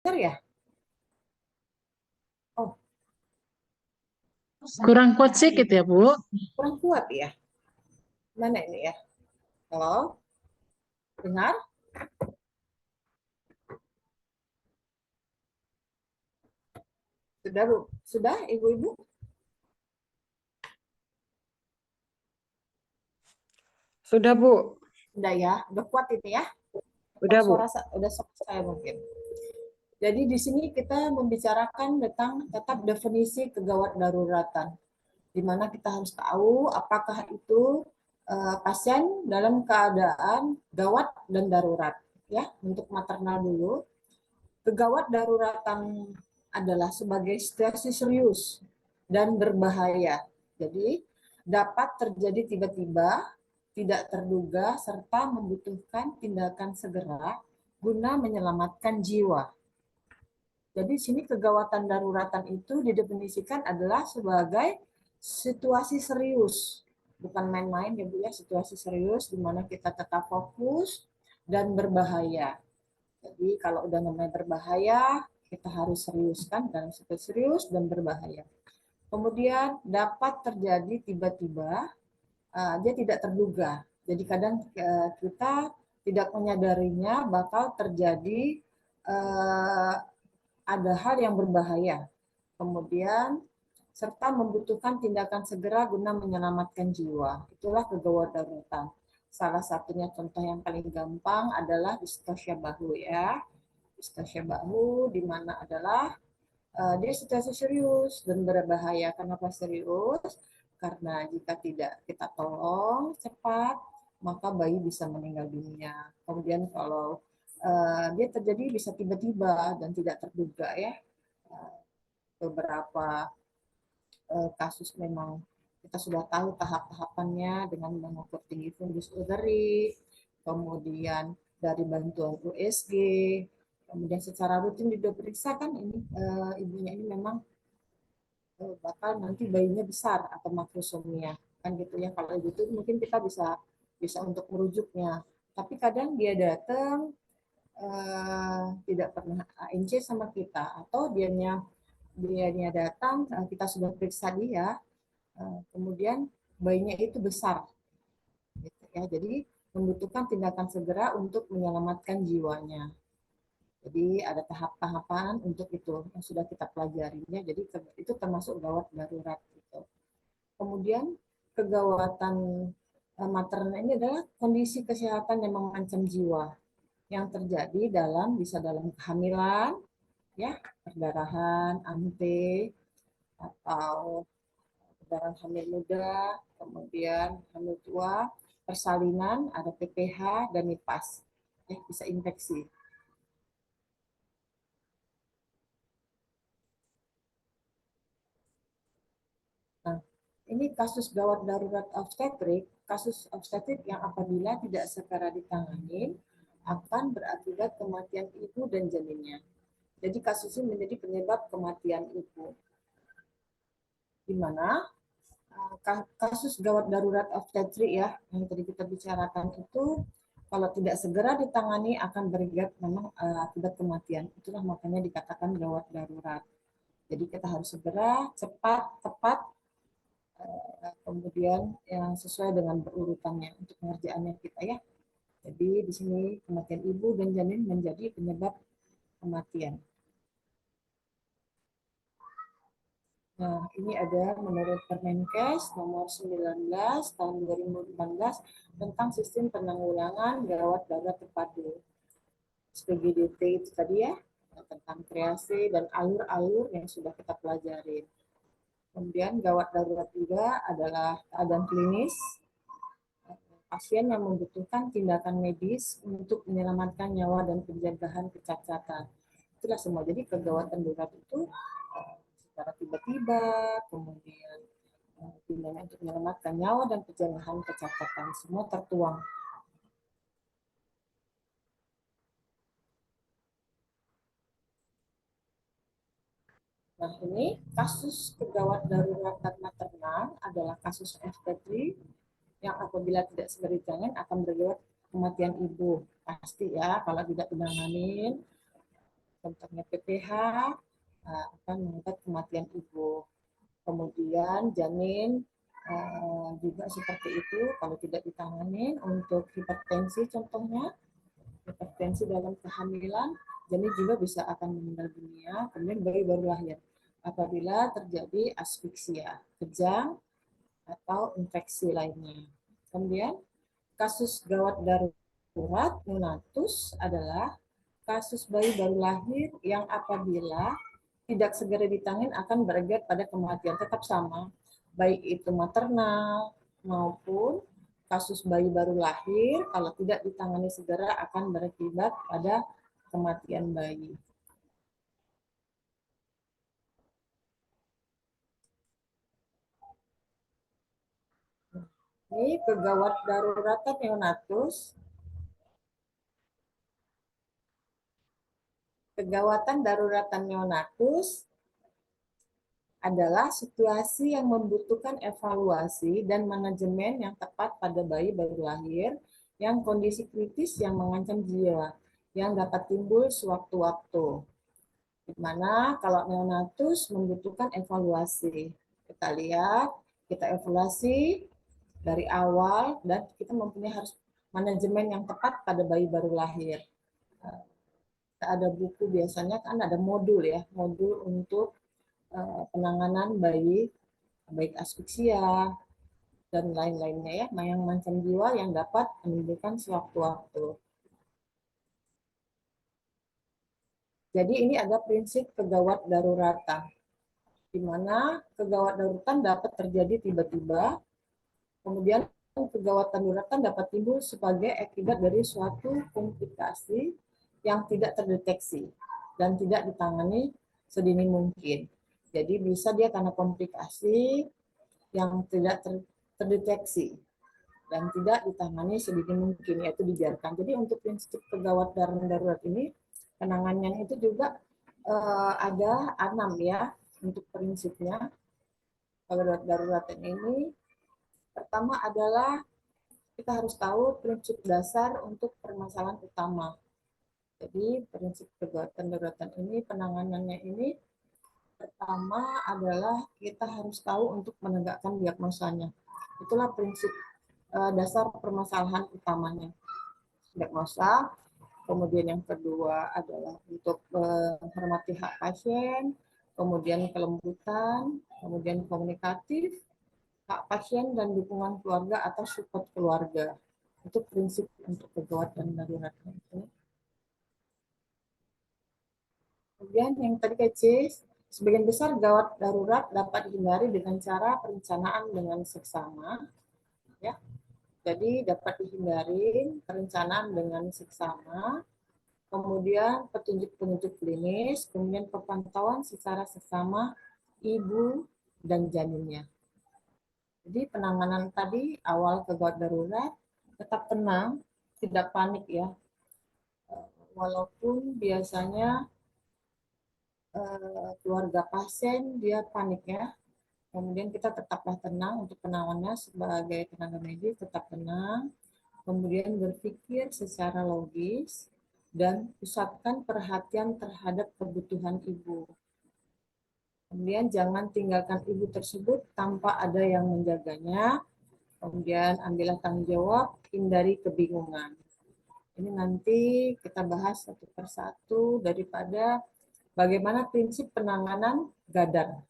Benar ya? Oh, Kurang kuat sedikit ya, Bu. kurang kuat ya. Mana ini ya? Halo, dengar? Sudah, Bu? Sudah, Ibu-ibu? Sudah, Bu. Sudah ya? Udah kuat ini ya? Atau Udah, suara Bu. udah suara saya mungkin. Jadi di sini kita membicarakan tentang tetap definisi kegawat daruratan, di mana kita harus tahu apakah itu pasien dalam keadaan gawat dan darurat. Ya, untuk maternal dulu, kegawat daruratan adalah sebagai situasi serius dan berbahaya. Jadi dapat terjadi tiba-tiba, tidak terduga, serta membutuhkan tindakan segera guna menyelamatkan jiwa. Jadi sini kegawatan daruratan itu didefinisikan adalah sebagai situasi serius, bukan main-main ya Bu ya, situasi serius di mana kita tetap fokus dan berbahaya. Jadi kalau udah namanya berbahaya, kita harus seriuskan dan serius dan berbahaya. Kemudian dapat terjadi tiba-tiba, dia tidak terduga. Jadi kadang kita tidak menyadarinya bakal terjadi ada hal yang berbahaya. Kemudian serta membutuhkan tindakan segera guna menyelamatkan jiwa. Itulah kegawat daruratan. Salah satunya contoh yang paling gampang adalah distosia bahu ya. Distosia bahu di mana adalah dia situasi serius dan berbahaya. Kenapa serius? Karena jika tidak kita tolong cepat, maka bayi bisa meninggal dunia. Kemudian kalau dia terjadi bisa tiba-tiba dan tidak terduga ya. Beberapa kasus memang kita sudah tahu tahap-tahapannya dengan mengukur tinggi fundus uteri, kemudian dari bantuan USG, kemudian secara rutin diperiksa kan ini ibunya ini memang bakal nanti bayinya besar atau makrosomia kan gitu ya. Kalau gitu mungkin kita bisa bisa untuk merujuknya, tapi kadang dia datang tidak pernah ANC sama kita, atau dianya datang kita sudah periksa dia, kemudian bayinya itu besar gitu ya. Jadi membutuhkan tindakan segera untuk menyelamatkan jiwanya. Jadi ada tahap-tahapan untuk itu yang sudah kita pelajarinya. Jadi itu termasuk gawat darurat gitu. Kemudian kegawatan maternal ini adalah kondisi kesehatan yang mengancam jiwa yang terjadi bisa dalam kehamilan, ya, perdarahan, AMP, atau perdarahan hamil muda, kemudian hamil tua, persalinan, ada PPH dan nifas, bisa infeksi. Nah, ini kasus gawat darurat obstetrik, kasus obstetrik yang apabila tidak segera ditangani akan berakibat kematian ibu dan janinnya. Jadi kasus ini menjadi penyebab kematian ibu. Di mana kasus gawat darurat obstetrik ya yang tadi kita bicarakan itu kalau tidak segera ditangani akan berakibat memang akibat kematian. Itulah makanya dikatakan gawat darurat. Jadi kita harus segera, cepat, tepat, kemudian yang sesuai dengan berurutannya untuk pengerjaannya kita ya. Jadi di sini kematian ibu dan janin menjadi penyebab kematian. Nah, ini ada menurut Permenkes nomor 19 tahun 2018 tentang sistem penanggulangan gawat darurat terpadu. SPGDT itu tadi ya, tentang kreasi dan alur-alur yang sudah kita pelajari. Kemudian gawat darurat juga adalah keadaan klinis pasien yang membutuhkan tindakan medis untuk menyelamatkan nyawa dan pencegahan kecacatan. Itulah semua. Jadi kegawatan darurat itu secara tiba-tiba, kemudian tindakan untuk menyelamatkan nyawa dan pencegahan kecacatan, semua tertuang. Nah, ini kasus kegawat darurat maternal adalah kasus obstetri yang apabila tidak segera ditangani akan berakibat kematian ibu. Pasti ya, kalau tidak ditangani contohnya PPH akan mengikat kematian ibu. Kemudian janin juga seperti itu kalau tidak ditangani. Untuk hipertensi contohnya, hipertensi dalam kehamilan, janin juga bisa akan meninggal dunia. Kemudian bayi baru lahir apabila terjadi asfiksia, kejang, atau infeksi lainnya. Kemudian kasus gawat darurat neonatus adalah kasus bayi baru lahir yang apabila tidak segera ditangani akan berakibat pada kematian. Tetap sama, baik itu maternal maupun kasus bayi baru lahir, kalau tidak ditangani segera akan berakibat pada kematian bayi. Ini kegawat daruratan neonatus. Kegawatan daruratan neonatus adalah situasi yang membutuhkan evaluasi dan manajemen yang tepat pada bayi baru lahir yang kondisi kritis yang mengancam jiwa yang dapat timbul sewaktu-waktu. Di mana kalau neonatus membutuhkan evaluasi. Kita lihat, kita evaluasi dari awal dan kita mempunyai harus manajemen yang tepat pada bayi baru lahir. Ada buku biasanya kan ada modul ya, modul untuk penanganan bayi baik asfiksia dan lain-lainnya ya, yang mengancam jiwa yang dapat menimbulkan sewaktu-waktu. Jadi ini ada prinsip kegawat daruratan, di mana kegawat daruratan dapat terjadi tiba-tiba, kemudian kegawat daruratan dapat timbul sebagai akibat dari suatu komplikasi yang tidak terdeteksi dan tidak ditangani sedini mungkin. Jadi bisa dia karena komplikasi yang tidak terdeteksi dan tidak ditangani sedini mungkin, yaitu dibiarkan. Jadi untuk prinsip kegawat darurat ini, penanganannya itu juga ada 6 ya untuk prinsipnya. Kegawat darurat ini pertama adalah kita harus tahu prinsip dasar untuk permasalahan utama. Jadi prinsip kegawat daruratan ini, penanganannya ini pertama adalah kita harus tahu untuk menegakkan diagnosanya. Itulah prinsip dasar permasalahan utamanya. Diagnosa, kemudian yang kedua adalah untuk menghormati hak pasien, kemudian kelembutan, kemudian komunikatif, hak pasien dan dukungan keluarga atau support keluarga. Itu prinsip untuk kegawat dan darurat. Kemudian yang tadi kecil, sebagian besar gawat darurat dapat dihindari dengan cara perencanaan dengan seksama. Ya, jadi dapat dihindari perencanaan dengan seksama, kemudian petunjuk-petunjuk klinis, kemudian pemantauan secara seksama ibu dan janinnya. Jadi penanganan tadi awal kegawat darurat tetap tenang, tidak panik ya. Walaupun biasanya keluarga pasien dia panik ya. Kemudian kita tetaplah tenang untuk penanganannya sebagai tenaga medis, tetap tenang. Kemudian berpikir secara logis dan pusatkan perhatian terhadap kebutuhan ibu. Kemudian jangan tinggalkan ibu tersebut tanpa ada yang menjaganya. Kemudian ambillah tanggung jawab, hindari kebingungan. Ini nanti kita bahas satu persatu daripada bagaimana prinsip penanganan gadar.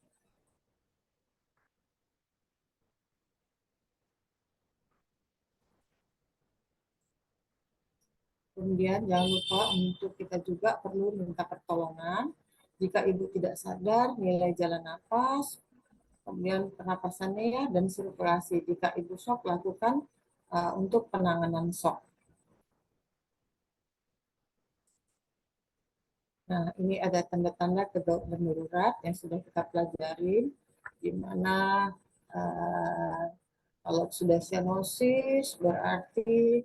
Kemudian jangan lupa untuk kita juga perlu minta pertolongan. Jika ibu tidak sadar, nilai jalan nafas, kemudian pernapasannya ya, dan sirkulasi. Jika ibu shock, lakukan untuk penanganan shock. Nah, ini ada tanda-tanda kegawat darurat yang sudah kita pelajari, di mana kalau sudah cyanosis berarti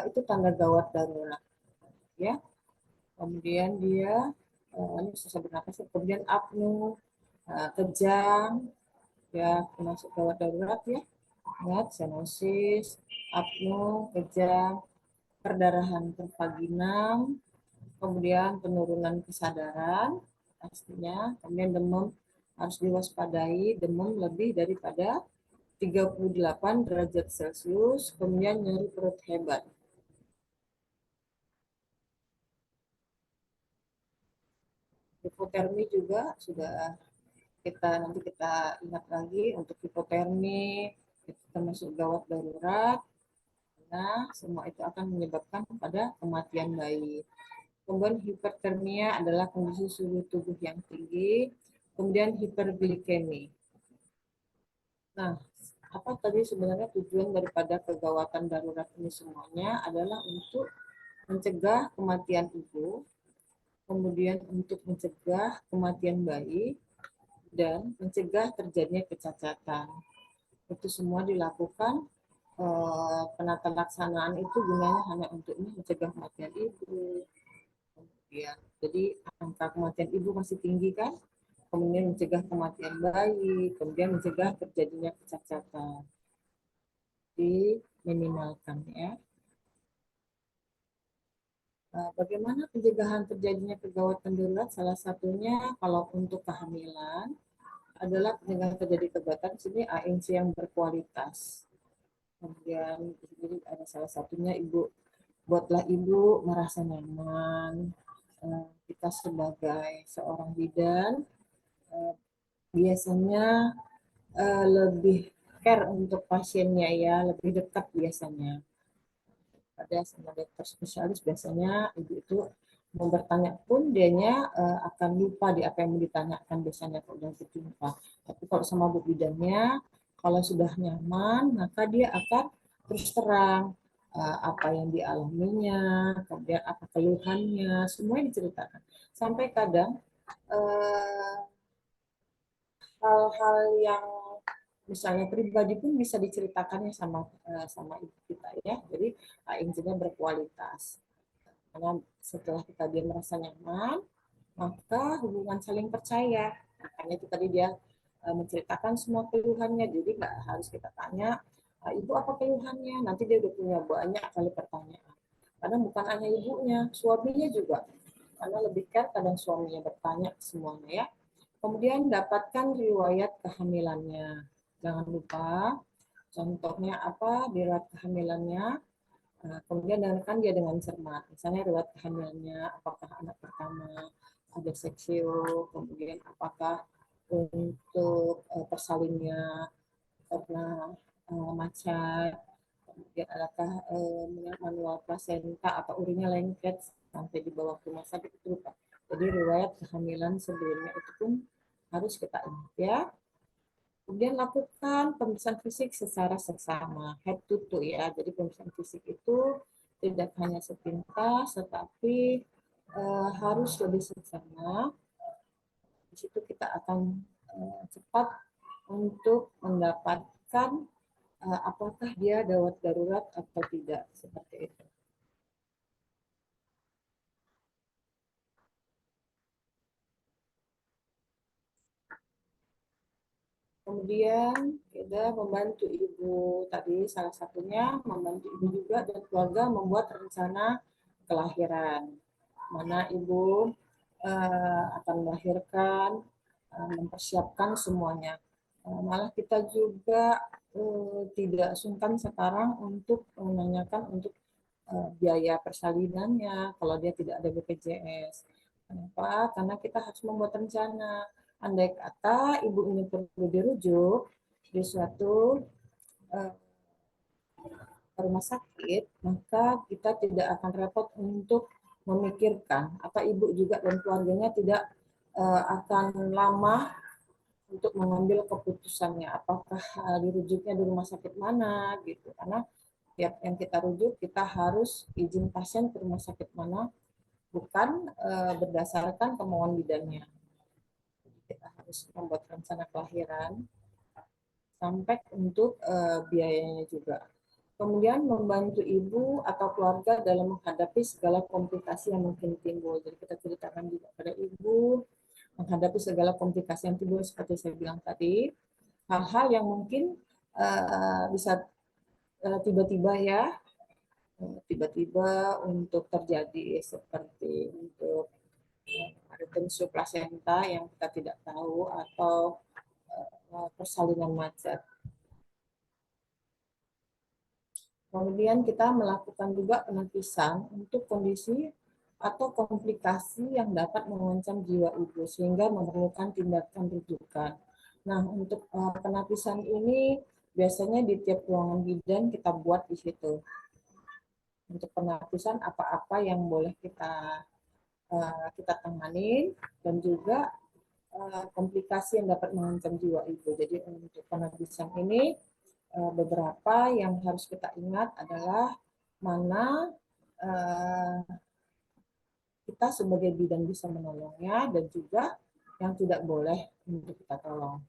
itu tanda gawat darurat, ya. Kemudian dia ini susah bernapas, kemudian apnu, kejang, ya termasuk gawat darurat ya. Ingat, cyanosis, apnu, kejang, perdarahan pervaginam, kemudian penurunan kesadaran pastinya, kemudian demam harus diwaspadai, demam lebih daripada 38 derajat Celcius, kemudian nyeri perut hebat. Hipotermi juga sudah nanti kita ingat lagi untuk hipotermi itu termasuk gawat darurat. Nah, semua itu akan menyebabkan pada kematian bayi. Kemudian hipertermia adalah kondisi suhu tubuh yang tinggi. Kemudian hiperglikemi. Nah, apa tadi sebenarnya tujuan daripada kegawatan darurat ini semuanya adalah untuk mencegah kematian ibu, kemudian untuk mencegah kematian bayi, dan mencegah terjadinya kecacatan. Itu semua dilakukan penata laksanaan itu gunanya hanya untuk mencegah kematian ibu. Kemudian, jadi angka kematian ibu masih tinggi kan? Kemudian mencegah kematian bayi, kemudian mencegah terjadinya kecacatan. Diminimalkan ya. Bagaimana pencegahan terjadinya kegawatan darurat? Salah satunya kalau untuk kehamilan adalah pencegahan terjadi kegawatan sini ANC yang berkualitas. Kemudian jadi ada salah satunya buatlah ibu merasa nyaman. Kita sebagai seorang bidan biasanya lebih care untuk pasiennya ya, lebih dekat biasanya. Ada sama dokter spesialis biasanya ibu itu mau bertanya pun dianya akan lupa di apa yang mau ditanyakan biasanya kalau udah berjumpa. Tapi kalau sama bu bidannya, kalau sudah nyaman maka dia akan terus terang apa yang dialaminya, kemudian apa keluhannya, semuanya diceritakan. Sampai kadang hal-hal yang misalnya pribadi pun bisa diceritakannya sama ibu kita ya. Jadi intinya berkualitas. Karena setelah dia merasa nyaman, maka hubungan saling percaya. Makanya itu tadi dia menceritakan semua keluhannya. Jadi nggak harus kita tanya, ibu apa keluhannya? Nanti dia udah punya banyak kali pertanyaan. Karena bukan hanya ibunya, suaminya juga. Karena lebih kan kadang suaminya bertanya semuanya ya. Kemudian dapatkan riwayat kehamilannya. Jangan lupa, contohnya apa di riwayat kehamilannya. Kemudian dengarkan dia dengan cermat. Misalnya riwayat kehamilannya, apakah anak pertama ada seksio, kemudian apakah untuk persalinnya pernah macat, kemudian adakah manual plasenta atau urinnya lengket sampai dibawa ke rumah sakit itu lupa. Jadi riwayat kehamilan sebelumnya itu pun harus kita ingat ya. Kemudian lakukan pemeriksaan fisik secara seksama, head to toe ya. Jadi pemeriksaan fisik itu tidak hanya sepintas, tetapi harus lebih seksama. Di situ kita akan cepat untuk mendapatkan apakah dia gawat darurat atau tidak, seperti itu. Kemudian kita membantu ibu tadi salah satunya membantu ibu juga dan keluarga membuat rencana kelahiran. Mana ibu akan melahirkan, mempersiapkan semuanya. Malah kita juga tidak sungkan sekarang untuk menanyakan untuk biaya persalinannya kalau dia tidak ada BPJS. Kenapa? Karena kita harus membuat rencana. Andai kata ibu ini perlu dirujuk di suatu rumah sakit, maka kita tidak akan repot untuk memikirkan, atau ibu juga dan keluarganya tidak akan lama untuk mengambil keputusannya, apakah dirujuknya di rumah sakit mana, gitu. Karena tiap yang kita rujuk, kita harus izin pasien ke rumah sakit mana, bukan berdasarkan kemauan bidannya. Kita harus membuat rencana kelahiran, sampai untuk biayanya juga. Kemudian membantu ibu atau keluarga dalam menghadapi segala komplikasi yang mungkin timbul. Jadi kita ceritakan juga pada ibu menghadapi segala komplikasi yang timbul seperti saya bilang tadi, hal-hal yang mungkin bisa tiba-tiba ya tiba-tiba untuk terjadi seperti untuk retensi plasenta yang kita tidak tahu atau persalinan macet. Kemudian kita melakukan juga penapisan untuk kondisi atau komplikasi yang dapat mengancam jiwa ibu sehingga memerlukan tindakan rujukan. Nah, untuk penapisan ini biasanya di tiap ruangan bidan kita buat di situ. Untuk penapisan apa-apa yang boleh kita tanganin dan juga komplikasi yang dapat mengancam jiwa ibu. Jadi untuk penapisan ini beberapa yang harus kita ingat adalah mana eh, kita sebagai bidan bisa menolongnya dan juga yang tidak boleh untuk kita tolong.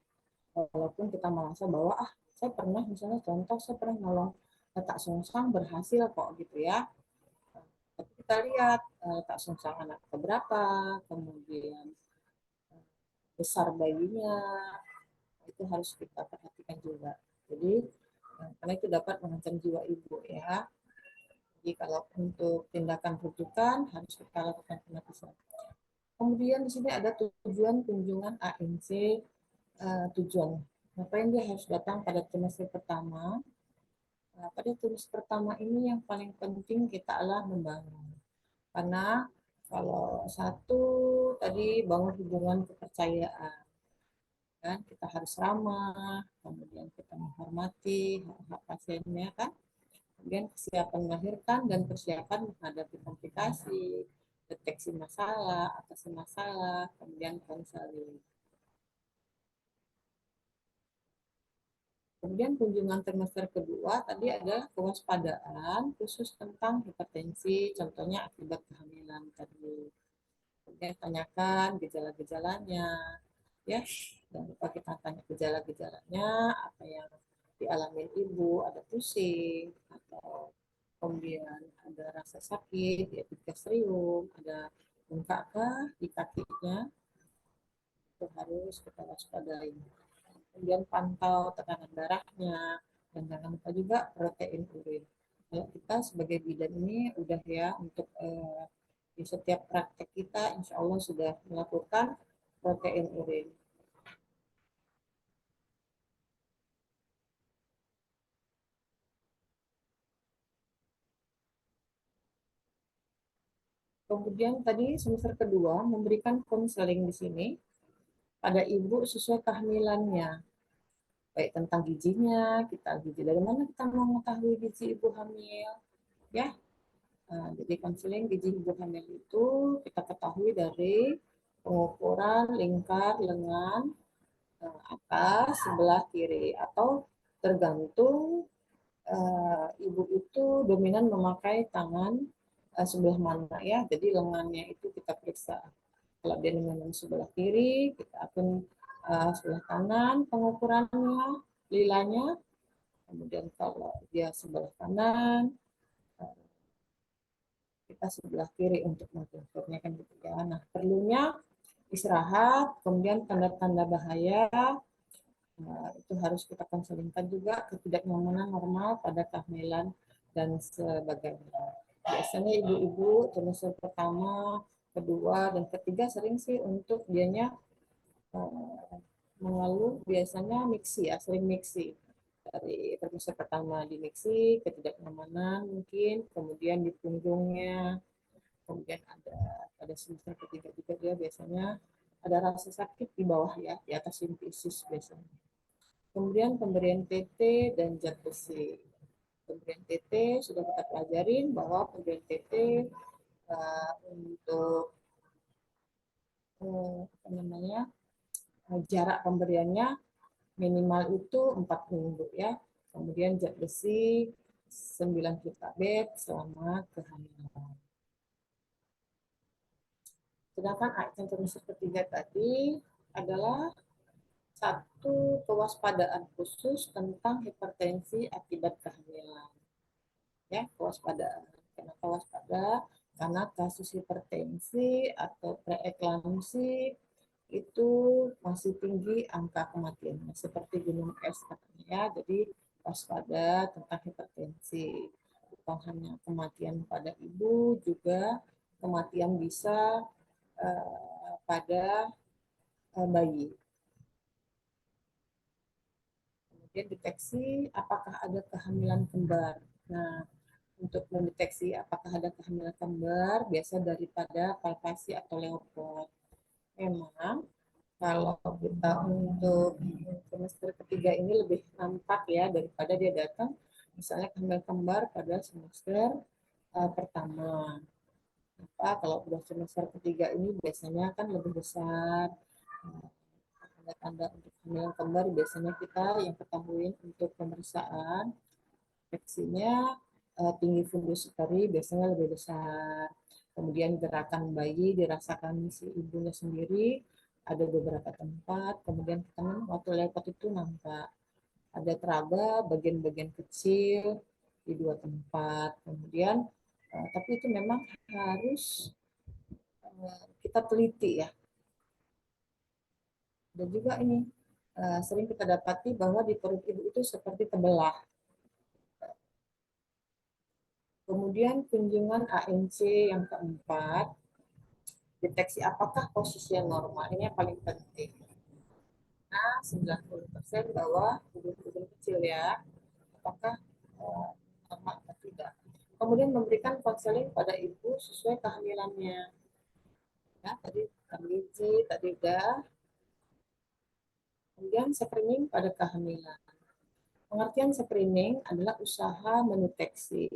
Walaupun kita merasa bahwa saya pernah misalnya contoh saya pernah nolong letak sungsang berhasil kok gitu ya. Tapi kita lihat letak sungsang anak keberapa, kemudian besar bayinya, itu harus kita perhatikan juga. Jadi karena itu dapat mengancam jiwa ibu ya. Jadi kalau untuk tindakan rujukan harus kita lakukan penapisan. Kemudian di sini ada tujuan kunjungan ANC, tujuan. Ngapain dia harus datang pada trimester pertama? Nah, pada trimester pertama ini yang paling penting kita adalah membangun. Karena kalau satu tadi bangun hubungan kepercayaan, kan kita harus ramah, kemudian kita menghormati hak-hak pasiennya kan, kemudian kesiapan melahirkan dan persiapan menghadapi komplikasi, deteksi masalah, atasi masalah, kemudian konseling. Kemudian kunjungan trimester kedua tadi ada kewaspadaan khusus tentang hipertensi, contohnya akibat kehamilan tadi. Kemudian tanyakan gejala-gejalanya, ya. Jangan lupa kita tanya gejala-gejalanya, apa yang dialami ibu, ada pusing, atau kemudian ada rasa sakit, yaitu gastrium, ada bengkak di kakinya, itu harus kita waspadai. Kemudian pantau tekanan darahnya, dan jangan lupa juga protein urin. Kalau kita sebagai bidan ini udah ya untuk di setiap praktek kita insya Allah sudah melakukan protein urin. Kemudian tadi semester kedua memberikan konseling di sini pada ibu sesuai kehamilannya. Baik tentang gizinya, kita gizi dari mana kita mau mengetahui gizi ibu hamil, ya. Nah, jadi konseling gizi ibu hamil itu kita ketahui dari pengukuran lingkar lengan atas sebelah kiri atau tergantung ibu itu dominan memakai tangan sebelah mana ya. Jadi lengannya itu kita periksa. Kalau dia dominan sebelah kiri, kita akan sebelah kanan pengukurannya, lilanya. Kemudian kalau dia sebelah kanan, kita sebelah kiri untuk mengukurnya kan gitu ya. Nah, perlunya istirahat, kemudian tanda-tanda bahaya itu harus kita konselingkan juga ketidaknyamanan normal pada kehamilan dan sebagainya. Biasanya ibu-ibu trimester pertama, kedua, dan ketiga sering sih untuk dianya mengeluh biasanya miksi ya, sering miksi. Dari trimester pertama di miksi, ketidaknyamanan mungkin, kemudian di punggungnya, kemudian ada pada semester ketiga juga dia biasanya ada rasa sakit di bawah ya, di atas simpisis biasanya. Kemudian pemberian TT dan zat besi. Pemberian TT sudah kita pelajarin bahwa pemberian TT untuk apa namanya jarak pemberiannya minimal itu 4 minggu ya. Kemudian zat besi 9 tablet selama kehamilan. Sedangkan trimester ketiga tadi adalah satu kewaspadaan khusus tentang hipertensi akibat kehamilan. Ya, kewaspadaan. Kenapa waspada? Karena kasus hipertensi atau preeklamsi itu masih tinggi angka kematiannya, seperti gunung es katanya ya. Jadi waspada tentang hipertensi. bukan hanya kematian pada ibu, juga kematian bisa pada bayi. Kemudian deteksi apakah ada kehamilan kembar. Nah, untuk mendeteksi apakah ada kehamilan kembar, biasa daripada palpasi atau leopard. Memang kalau kita untuk semester ketiga ini lebih nampak ya daripada dia datang misalnya kehamilan kembar pada semester pertama. Apa kalau udah semester ketiga ini biasanya kan lebih besar. Tanda-tanda untuk kehamilan kembar biasanya kita yang ketahui untuk pemeriksaan infeksinya tinggi fundus uteri biasanya lebih besar. Kemudian gerakan bayi dirasakan si ibunya sendiri ada beberapa tempat. Kemudian teman waktu lewat itu nampak ada teraba bagian-bagian kecil di dua tempat. Kemudian tapi itu memang harus kita teliti ya. Dan juga ini sering kita dapati bahwa di perut ibu itu seperti terbelah. Kemudian kunjungan ANC yang keempat, deteksi apakah posisi yang normal, ini yang paling penting. Nah, 90% bahwa tubuh kecil ya, apakah normal atau tidak. Kemudian memberikan konseling pada ibu sesuai kehamilannya. Ya, tadi gizi, tadi udah. Kemudian screening pada kehamilan. Pengertian screening adalah usaha mendeteksi,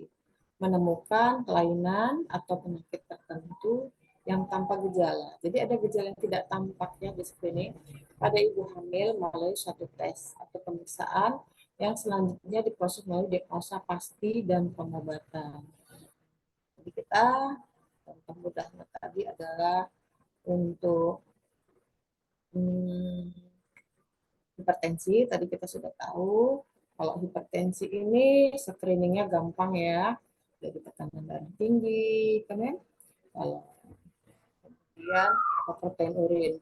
menemukan kelainan atau penyakit tertentu yang tanpa gejala. Jadi ada gejala yang tidak tampak ya di screening pada ibu hamil melalui suatu tes atau pemeriksaan yang selanjutnya diproses melalui diagnosa pasti dan pengobatan. Jadi kita contoh mudahnya tadi adalah untuk hipertensi, tadi kita sudah tahu. Kalau hipertensi ini screeningnya gampang ya, jadi tekanan darah tinggi, kemudian kalau kemudian protein urin.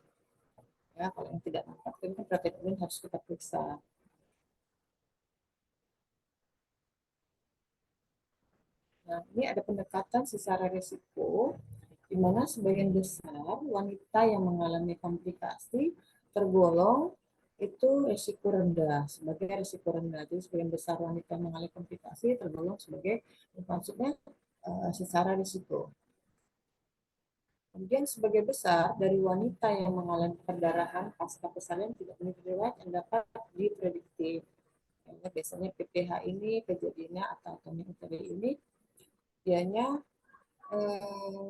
Ya, kalau yang tidak nampak itu protein urin harus kita periksa. Nah, ini ada pendekatan secara risiko, di mana sebagian besar wanita yang mengalami komplikasi tergolong itu risiko rendah, sebagai risiko rendah. Jadi sebagian besar wanita yang mengalami komplikasi tergolong sebagai, maksudnya secara risiko. Kemudian sebagai besar dari wanita yang mengalami perdarahan pasca persalinan tidak memiliki riwayat yang dapat diprediksi. Karena biasanya PPH ini kejadiannya atau uteri ini dianya eh,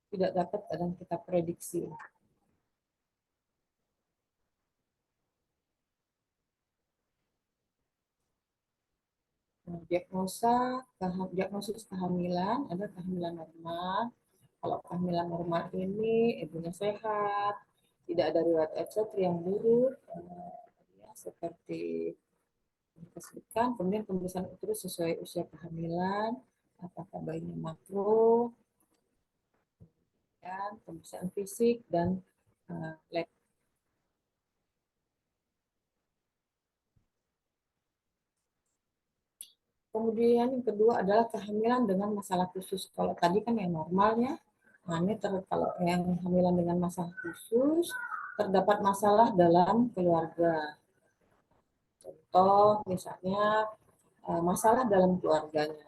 tidak dapat kadang kita prediksi. Nah, diagnosis kehamilan ada kehamilan normal. Kalau kehamilan normal ini ibunya sehat, tidak ada riwayat episode yang buruk, ya, seperti disebutkan. Kemudian pemeriksaan uterus sesuai usia kehamilan, apakah bayinya makro, dan pemeriksaan fisik dan lab. Kemudian yang kedua adalah kehamilan dengan masalah khusus. Kalau tadi kan yang normalnya, nah ini kalau yang kehamilan dengan masalah khusus, terdapat masalah dalam keluarga. Contoh misalnya masalah dalam keluarganya.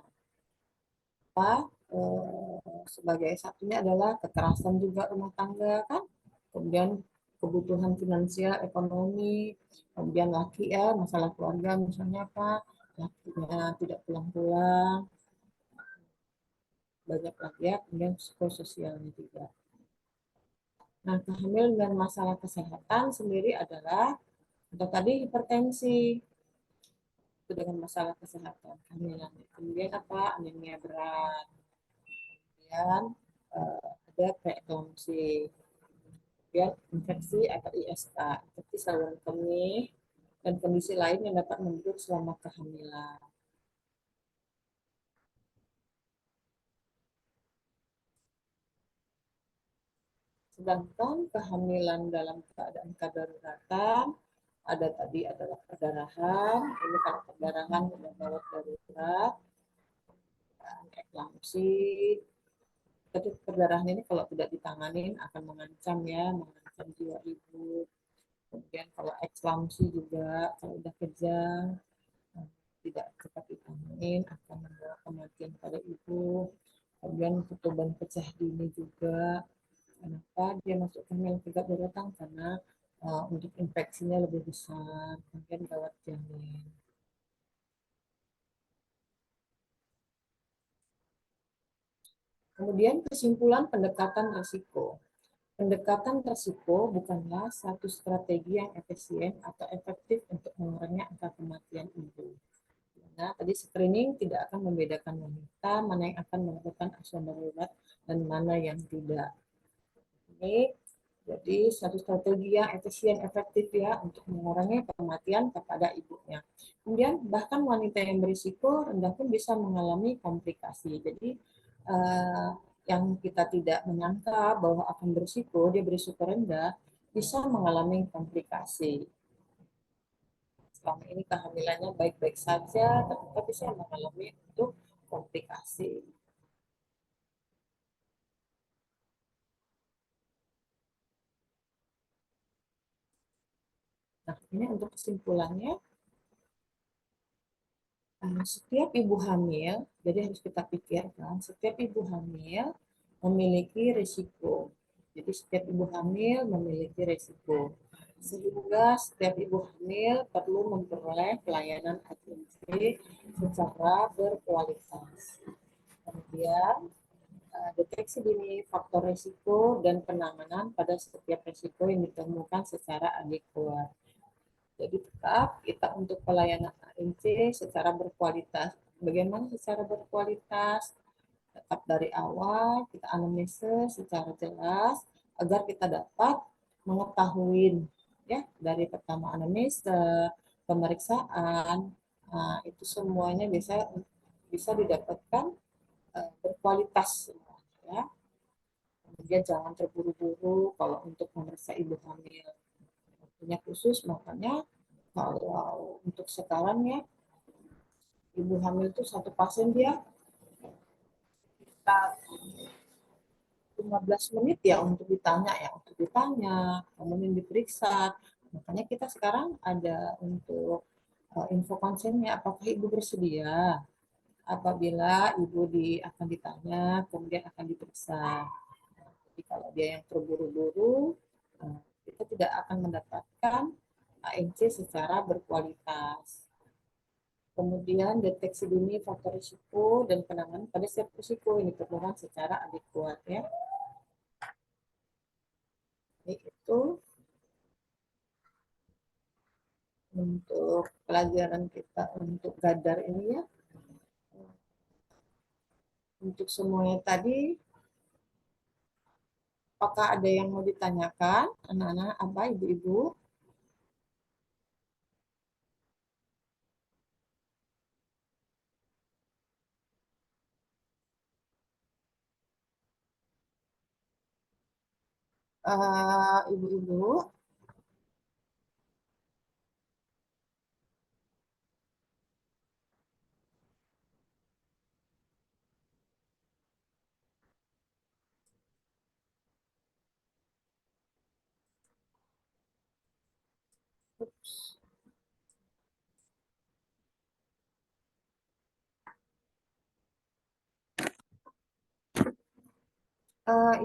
Apa? Sebagai satunya adalah kekerasan juga rumah tangga kan. Kemudian kebutuhan finansial, ekonomi, kemudian laki ya, masalah keluarga misalnya apa, lakinya tidak pulang-pulang, banyak lagi ya, kemudian psikososialnya juga. Nah, kehamilan dan masalah kesehatan sendiri adalah untuk tadi hipertensi itu dengan masalah kesehatan kehamilan. Kemudian apa? Anemia berat. Kemudian ada preeklamsi. Kemudian infeksi atau ISK, infeksi saluran kemih dan kondisi lain yang dapat memburuk selama kehamilan. Sedangkan kehamilan dalam keadaan kedaruratan ada tadi adalah perdarahan. Ini kalau perdarahan gawat darurat, dan eklamsi. Jadi perdarahan ini kalau tidak ditanganin akan mengancam ya, mengancam jiwa ibu. Kemudian kalau eklamsi juga kalau udah kejang tidak cepat ditanganin akan membawa kematian pada ibu. Kemudian ketuban pecah dini juga. Kenapa dia masuk ke mil tegak daratan? Karena untuk infeksinya lebih besar. Kemudian gawat janin. Kemudian kesimpulan pendekatan risiko. Pendekatan risiko bukanlah satu strategi yang efisien atau efektif untuk mengurangi angka kematian ibu. Nah, tadi screening tidak akan membedakan wanita mana yang akan melakukan asuhan darurat dan mana yang tidak. Ini jadi satu strategi yang efisien efektif ya untuk mengurangi kematian kepada ibunya. Kemudian bahkan wanita yang berisiko rendah pun bisa mengalami komplikasi. Jadi yang kita tidak menyangka bahwa akan berisiko, dia berisiko rendah, bisa mengalami komplikasi. Selama ini kehamilannya baik-baik saja, tapi bisa mengalami untuk komplikasi. Nah, ini untuk kesimpulannya, setiap ibu hamil, jadi harus kita pikirkan, setiap ibu hamil memiliki risiko. Jadi setiap ibu hamil memiliki risiko. Sehingga setiap ibu hamil perlu memperoleh pelayanan ATMC secara berkualitas. Kemudian deteksi dini faktor risiko dan penanganan pada setiap risiko yang ditemukan secara adekuat. Jadi tetap kita untuk pelayanan ANC secara berkualitas. Bagaimana secara berkualitas? Tetap dari awal kita anamnesa secara jelas agar kita dapat mengetahui ya dari pertama anamnesa, pemeriksaan, itu semuanya bisa didapatkan berkualitas ya. Kemudian jangan terburu-buru kalau untuk memeriksa ibu hamil. Waktunya khusus makanya kalau untuk sekarang ya ibu hamil itu satu pasien dia 15 menit ya untuk ditanya, kemudian diperiksa. Makanya kita sekarang ada untuk info konsennya, apakah ibu bersedia apabila ibu akan ditanya, kemudian akan diperiksa. Jadi kalau dia yang terburu-buru, kita tidak akan mendapatkan ANC secara berkualitas. Kemudian deteksi dini faktor risiko dan penanganan pada setiap risiko ini diperlukan secara adekuat ya. Ini itu untuk pelajaran kita untuk gadar ini ya. Untuk semuanya tadi, apakah ada yang mau ditanyakan anak-anak, apa ibu-ibu? Ibu-ibu,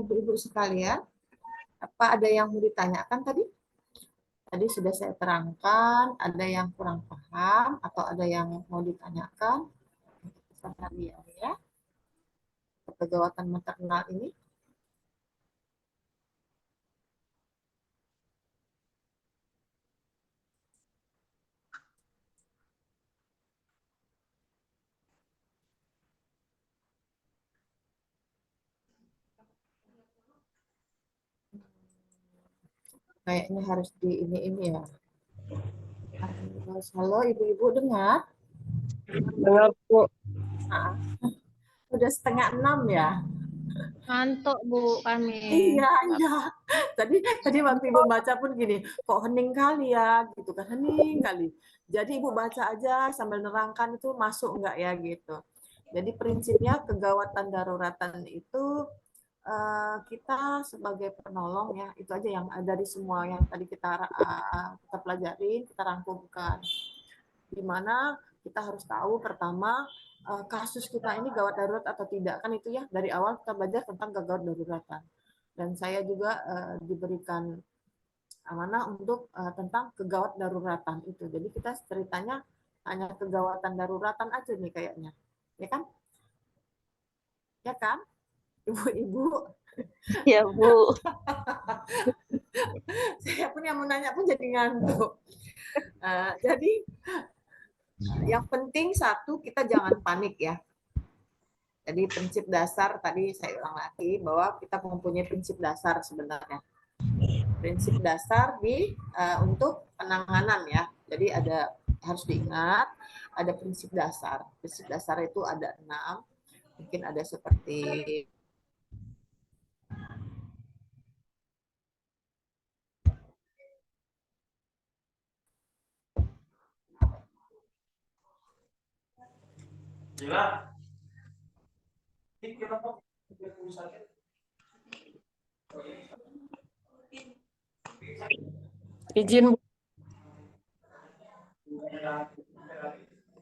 ibu-ibu sekalian, apa ada yang mau ditanyakan tadi? Tadi sudah saya terangkan, ada yang kurang paham atau ada yang mau ditanyakan? Keseharian ya, kegawatan maternal ini. Kayaknya harus di ini ya. Halo ibu-ibu dengar? Dengar, Bu. Nah, udah setengah 6 ya. Ngantuk Bu kami. Iya, iya. Tadi tadi waktu ibu baca pun gini, kok hening kali ya, gitu kan, hening kali. Jadi ibu baca aja sambil nerangkan itu masuk enggak ya gitu. Jadi prinsipnya kegawatan daruratan itu kita sebagai penolong ya, itu aja yang ada di semua yang tadi kita pelajarin, kita rangkumkan. Di mana kita harus tahu pertama kasus kita ini gawat darurat atau tidak, kan itu ya dari awal kita belajar tentang gawat daruratan. Dan saya juga diberikan amanah untuk tentang kegawat daruratan itu. Jadi kita ceritanya hanya kegawatan daruratan aja nih kayaknya, ya kan? Ya kan, ibu-ibu. Ya, Bu. Saya pun yang mau nanya pun jadi ngantuk. Jadi yang penting satu, kita jangan panik ya. Jadi prinsip dasar tadi saya ulang lagi bahwa kita mempunyai prinsip dasar sebenarnya. Prinsip dasar untuk penanganan ya. Jadi ada harus diingat ada prinsip dasar. Prinsip dasar itu ada 6. Mungkin ada seperti Izin, Bu.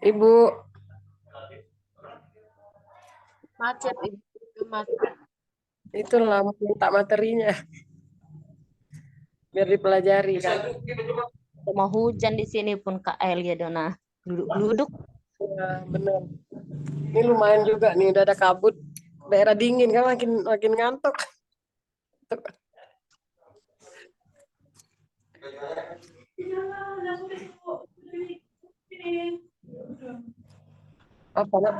Ibu. Macet Ibu, macet. Itulah minta materinya biar dipelajari kan. Mau hujan di sini pun Kak Elia Dona duduk-duduk. Ya, benar. Ini lumayan juga nih udah ada kabut. Daerah dingin kan makin makin ngantuk. Apa nak?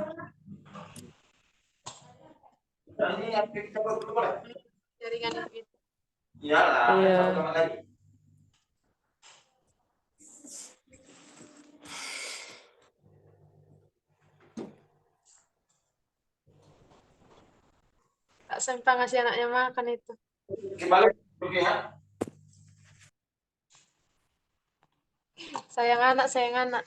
Jaringan itu. Iya. Kak Sempa ngasih anaknya makan itu. Sayang anak, sayang anak.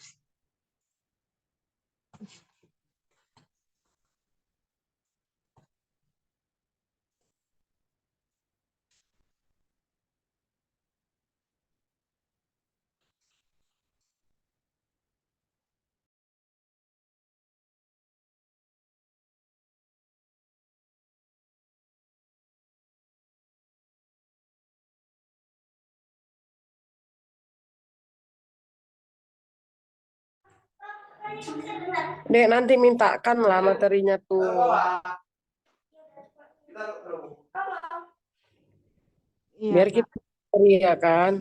Dek nanti mintakan lah materinya tuh. Iya, Biar Kak. kita ya kan.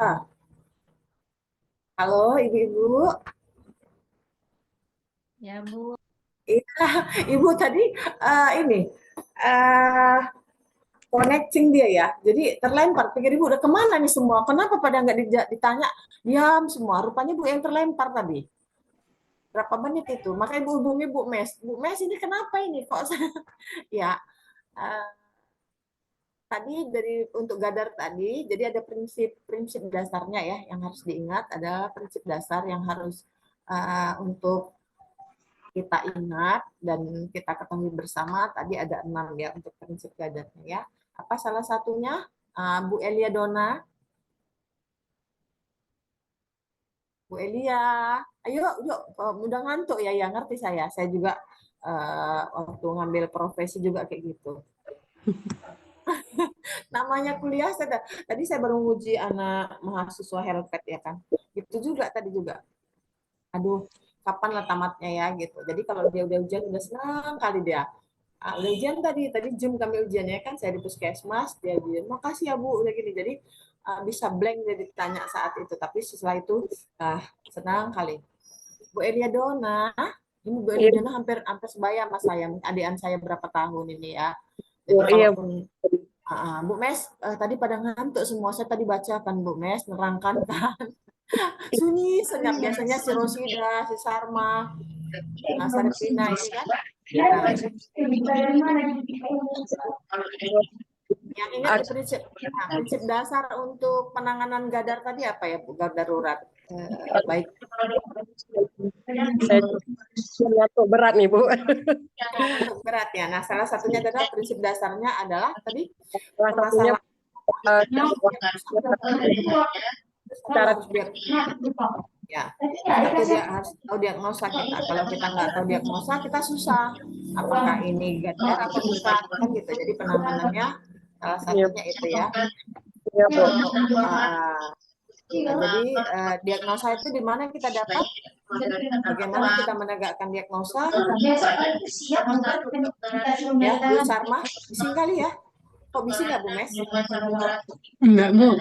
Ah, halo ibu-ibu. Ya, Bu. Iya, ibu tadi ini eh connecting dia ya. Jadi terlempar. Pikir ibu udah kemana nih semua? Kenapa pada nggak ditanya? Diam semua. Rupanya bu yang terlempar tadi. Berapa menit itu? Makanya ibu hubungi Bu Mes. Bu Mes ini kenapa ini? Kok saya ya eh, tadi untuk Gadar tadi, jadi ada prinsip dasarnya ya yang harus diingat. Ada prinsip dasar yang harus untuk kita ingat dan kita ketahui bersama. Tadi ada 6 ya untuk prinsip Gadarnya ya. Apa salah satunya? Bu Elia Dona. Bu Elia, ayo yuk, udah ngantuk ya, ya ngerti saya. Saya juga waktu ngambil profesi juga kayak gitu. Namanya kuliah, tadi saya baru nguji anak mahasiswa Helpet ya kan. Itu juga tadi juga. Aduh, kapan lah tamatnya ya gitu. Jadi kalau dia udah ujian udah senang kali dia. Udah ujian tadi Zoom kami ujiannya kan, saya di puskesmas, dia ujian. Makasih ya Bu, udah gini. Jadi bisa blank dia ditanya saat itu, tapi setelah itu senang kali. Bu Elia Dona, ini Bu Elia Dona hampir hampir sebaya sama saya, adikan saya berapa tahun ini ya. Jadi Oh, iya. kalaupun Bu Mes tadi pada ngantuk semua, saya tadi bacakan Bu Mes nerangkan kan. Sunyi senyap biasanya si Rosida, si Sarma, Sarpina ini kan. Nah, yang ingat prinsip dasar untuk penanganan Gadar tadi apa ya Bu? Gadar darurat. Baik. Saya ngantuk berat nih, Bu. Untuk berat ya. Nah, salah satunya adalah prinsip dasarnya adalah tadi Salah satunya cara ya, tapi dia harus tahu diagnosa kita. Kalau kita nggak tahu diagnosa, kita susah. Apakah ini Gadar atau bukan kan gitu. Jadi penanganannya salah satunya itu ya. Jadi diagnosa itu di mana kita dapat, bagaimana kita menegakkan diagnosa. Ya, Bu Sarma, bising kali ya? Kok bising nggak Bu Mes? Enggak, Bu.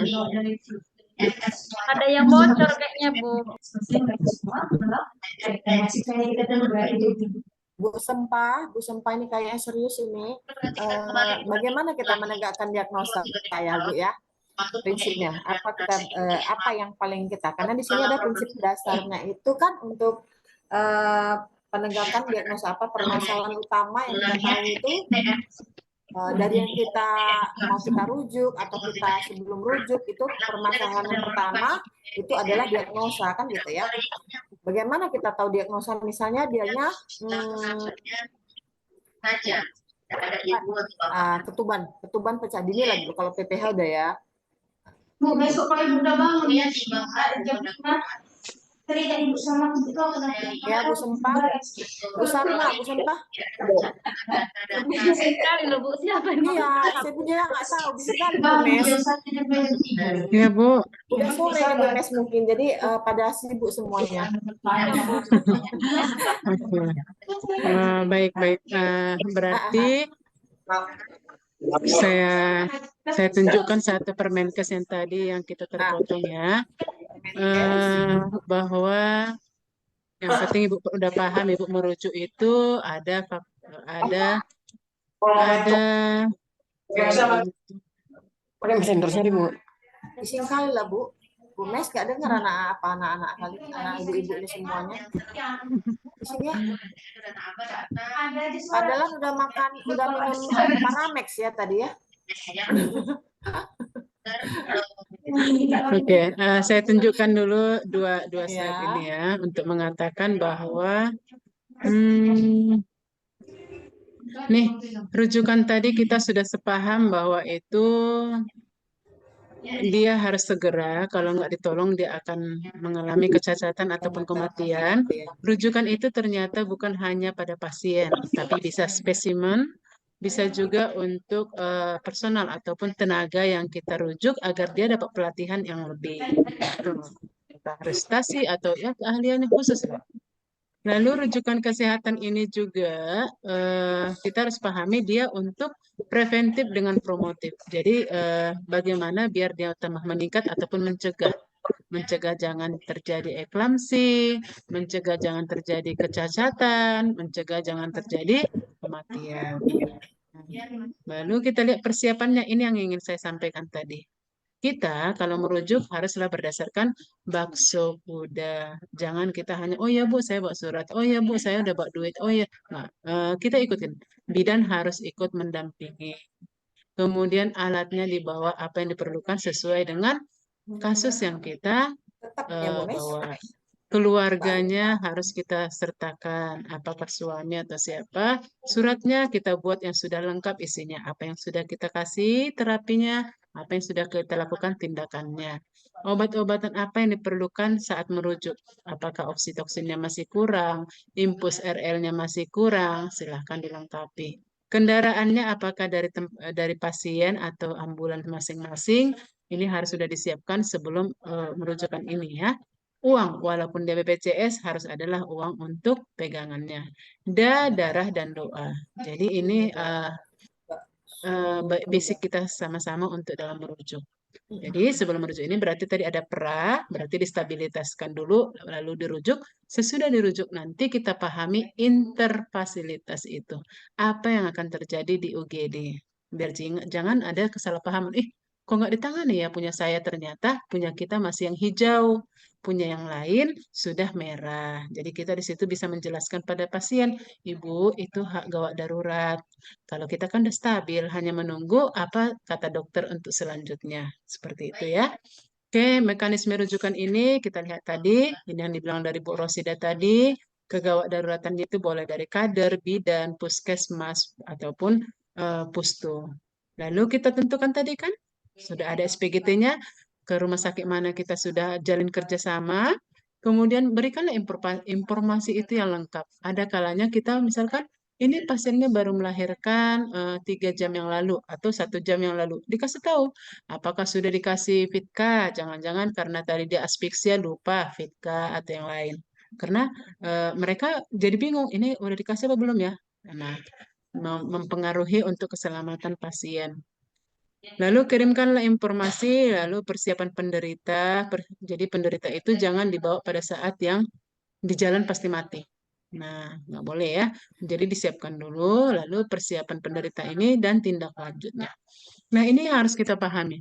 Ada yang bocor kayaknya, Bu. Bu Sempah ini kayaknya serius ini. Bagaimana kita menegakkan diagnosa ya Bu ya? Prinsipnya apa yang paling kita, karena di sini ada prinsip dasarnya itu kan untuk penegakan diagnosa apa permasalahan utama yang kita tahu itu dari yang kita mau kita rujuk atau kita sebelum rujuk itu permasalahan yang pertama itu adalah diagnosa kan gitu ya. Bagaimana kita tahu diagnosa, misalnya dianya ketuban pecah dini lagi kalau PPH udah ya. Bu, besok kalau udah bangun ya, cerita ibu sama itu ya Bu Sempah, Bu Sarma, Bu Sempah. Bising sekali loh, Bu. Siapa ini? Iya, saya punya nggak tahu bisa kan Bu Mes. Ya, Bu. Udah sore Bu Mes mungkin, jadi pada sibuk semuanya. Oke. Baik. Berarti saya tunjukkan satu Permenkes yang tadi yang kita terpotong ya. Bahwa yang penting Ibu udah paham, Ibu merujuk itu ada pakai mesin terus Bu. Bising kali lah Bu. Bu Mes gak dengar anak-anak kali, anak ibu-ibu ini semuanya. Bising ya. Padahal udah minum Paramex ya tadi ya. Oke, saya tunjukkan dulu dua slide ini ya untuk mengatakan bahwa nih rujukan tadi kita sudah sepaham bahwa itu dia harus segera, kalau nggak ditolong dia akan mengalami kecacatan ataupun kematian. Rujukan itu ternyata bukan hanya pada pasien, tapi bisa spesimen, bisa juga untuk personal ataupun tenaga yang kita rujuk agar dia dapat pelatihan yang lebih, entah prestasi atau ya keahlian yang khusus. Lalu rujukan kesehatan ini juga kita harus pahami dia untuk preventif dengan promotif. Jadi bagaimana biar dia tambah meningkat ataupun mencegah. Mencegah jangan terjadi eklamsi, mencegah jangan terjadi kecacatan, mencegah jangan terjadi kematian. Lalu kita lihat persiapannya, ini yang ingin saya sampaikan tadi. Kita kalau merujuk haruslah berdasarkan bakso kuda. Jangan kita hanya, oh ya Bu, saya bawa surat. Oh ya Bu, saya udah bawa duit. Oh ya, nah, kita ikutin. Bidan harus ikut mendampingi. Kemudian alatnya dibawa apa yang diperlukan sesuai dengan kasus yang kita Tetap ya Bu Mes. bawa. Keluarganya harus kita sertakan, apakah suami atau siapa. Suratnya kita buat yang sudah lengkap isinya, apa yang sudah kita kasih terapinya, apa yang sudah kita lakukan tindakannya. Obat-obatan apa yang diperlukan saat merujuk, apakah oksitoksinnya masih kurang, impus RL-nya masih kurang, silahkan dilengkapi. Kendaraannya apakah dari pasien atau ambulans masing-masing, ini harus sudah disiapkan sebelum merujukan ini ya. Uang, walaupun dia BPJS harus adalah uang untuk pegangannya. Darah dan doa. Jadi ini basic kita sama-sama untuk dalam merujuk. Jadi sebelum merujuk ini berarti tadi ada berarti distabilitaskan dulu, lalu dirujuk. Sesudah dirujuk nanti kita pahami interfasilitas itu. Apa yang akan terjadi di UGD. Biar jangan ada kesalahpahaman. Kok nggak ditangani ya punya saya ternyata punya kita masih yang hijau. Punya yang lain sudah merah. Jadi kita di situ bisa menjelaskan pada pasien, Ibu itu hak gawat darurat. Kalau kita kan udah stabil, hanya menunggu apa kata dokter untuk selanjutnya. Seperti itu ya. Oke, mekanisme rujukan ini kita lihat tadi, ini yang dibilang dari Bu Rosida tadi, kegawat daruratan itu boleh dari kader, bidan, puskesmas, ataupun pustu. Lalu kita tentukan tadi kan, sudah ada SPGT-nya, ke rumah sakit mana kita sudah jalin kerjasama, kemudian berikanlah informasi itu yang lengkap. Ada kalanya kita misalkan, ini pasiennya baru melahirkan 3 jam yang lalu atau 1 jam yang lalu. Dikasih tahu, apakah sudah dikasih Fitka? Jangan-jangan karena tadi dia aspeksia lupa Fitka atau yang lain. Karena mereka jadi bingung, ini udah dikasih apa belum ya? Nah, mempengaruhi untuk keselamatan pasien. Lalu kirimkanlah informasi, lalu persiapan penderita. Jadi penderita itu jangan dibawa pada saat yang di jalan pasti mati. Nah, nggak boleh ya. Jadi disiapkan dulu, lalu persiapan penderita ini dan tindak lanjutnya. Nah, ini yang harus kita pahami.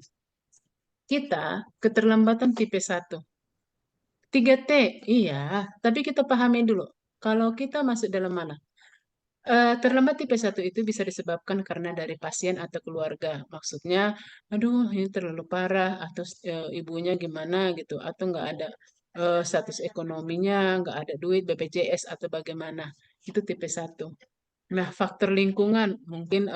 Kita keterlambatan tipe 1. 3T, iya. Tapi kita pahami dulu. Kalau kita masuk dalam mana? Terlambat tipe 1 itu bisa disebabkan karena dari pasien atau keluarga. Maksudnya, aduh ini terlalu parah, atau ibunya gimana gitu, atau nggak ada status ekonominya, nggak ada duit BPJS atau bagaimana. Itu tipe 1. Nah, faktor lingkungan, mungkin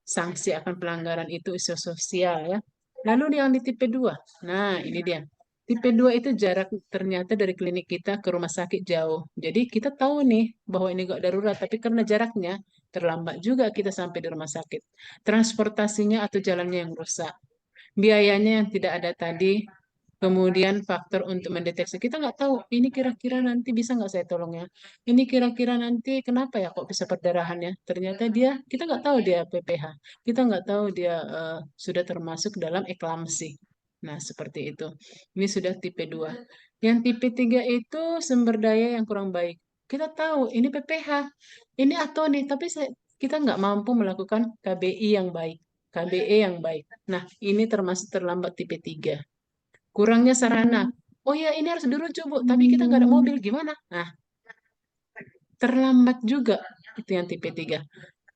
sanksi akan pelanggaran itu isu sosial ya. Lalu yang di tipe 2, nah ini dia. Tipe 2 itu jarak ternyata dari klinik kita ke rumah sakit jauh. Jadi kita tahu nih bahwa ini gak darurat, tapi karena jaraknya terlambat juga kita sampai di rumah sakit. Transportasinya atau jalannya yang rusak. Biayanya yang tidak ada tadi. Kemudian faktor untuk mendeteksi. Kita nggak tahu, ini kira-kira nanti bisa nggak saya tolong ya? Ini kira-kira nanti kenapa ya kok bisa perdarahan ya? Ternyata kita nggak tahu dia PPH. Kita nggak tahu dia sudah termasuk dalam eklamsi. Nah, seperti itu. Ini sudah tipe 2. Yang tipe 3 itu sumber daya yang kurang baik. Kita tahu ini PPH, ini atau nih, tapi kita nggak mampu melakukan KBI yang baik, KBE yang baik. Nah, ini termasuk terlambat tipe 3. Kurangnya sarana. Oh ya, ini harus dirujuk, Bu, tapi kita nggak ada mobil, gimana? Nah, terlambat juga. Itu yang tipe 3.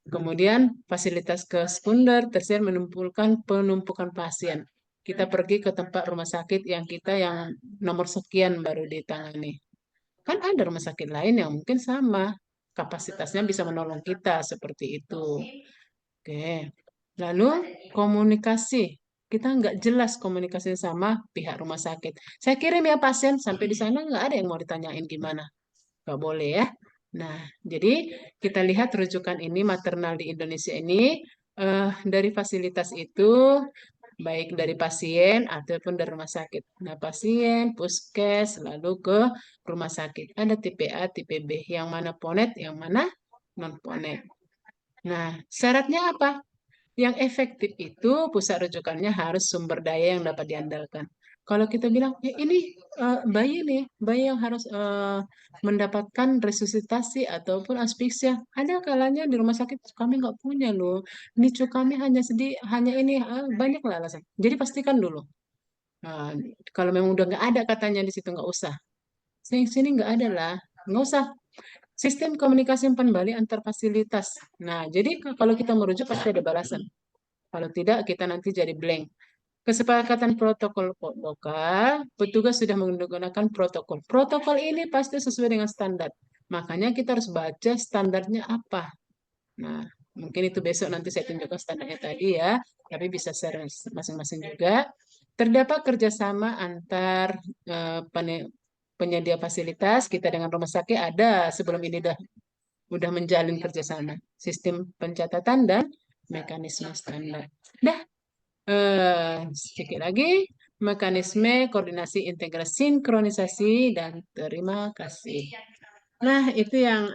Kemudian fasilitas ke sekunder, tersier menumpukan penumpukan pasien. Kita pergi ke tempat rumah sakit yang kita yang nomor sekian baru ditangani. Kan ada rumah sakit lain yang mungkin sama. Kapasitasnya bisa menolong kita seperti itu. Oke. Lalu komunikasi. Kita nggak jelas komunikasinya sama pihak rumah sakit. Saya kirim ya pasien, sampai di sana nggak ada yang mau ditanyain gimana. Nggak boleh ya. Nah, jadi kita lihat rujukan ini maternal di Indonesia ini dari fasilitas itu baik dari pasien ataupun dari rumah sakit. Nah, pasien, puskes, lalu ke rumah sakit. Ada tipe A, tipe B. Yang mana ponet, yang mana non-ponet. Nah, syaratnya apa? Yang efektif itu pusat rujukannya harus sumber daya yang dapat diandalkan. Kalau kita bilang, ini bayi nih, bayi yang harus mendapatkan resusitasi ataupun asfiksia. Ada kalanya di rumah sakit kami nggak punya loh. NICU kami hanya ini, banyak lah alasan. Jadi pastikan dulu. Nah, kalau memang udah nggak ada katanya di situ nggak usah. Sini nggak ada lah, nggak usah. Sistem komunikasi umpan balik antar fasilitas. Nah, jadi kalau kita merujuk pasti ada balasan. Kalau tidak, kita nanti jadi blank. Kesepakatan protokol lokal, petugas sudah menggunakan protokol. Protokol ini pasti sesuai dengan standar. Makanya kita harus baca standarnya apa. Nah, mungkin itu besok nanti saya tunjukkan standarnya tadi ya, tapi bisa share masing-masing juga. Terdapat kerjasama antar penyedia fasilitas, kita dengan rumah sakit ada sebelum ini udah menjalin kerjasama. Sistem pencatatan dan mekanisme standar. Dah, sedikit lagi, mekanisme koordinasi integrasi sinkronisasi dan terima kasih. Nah, itu yang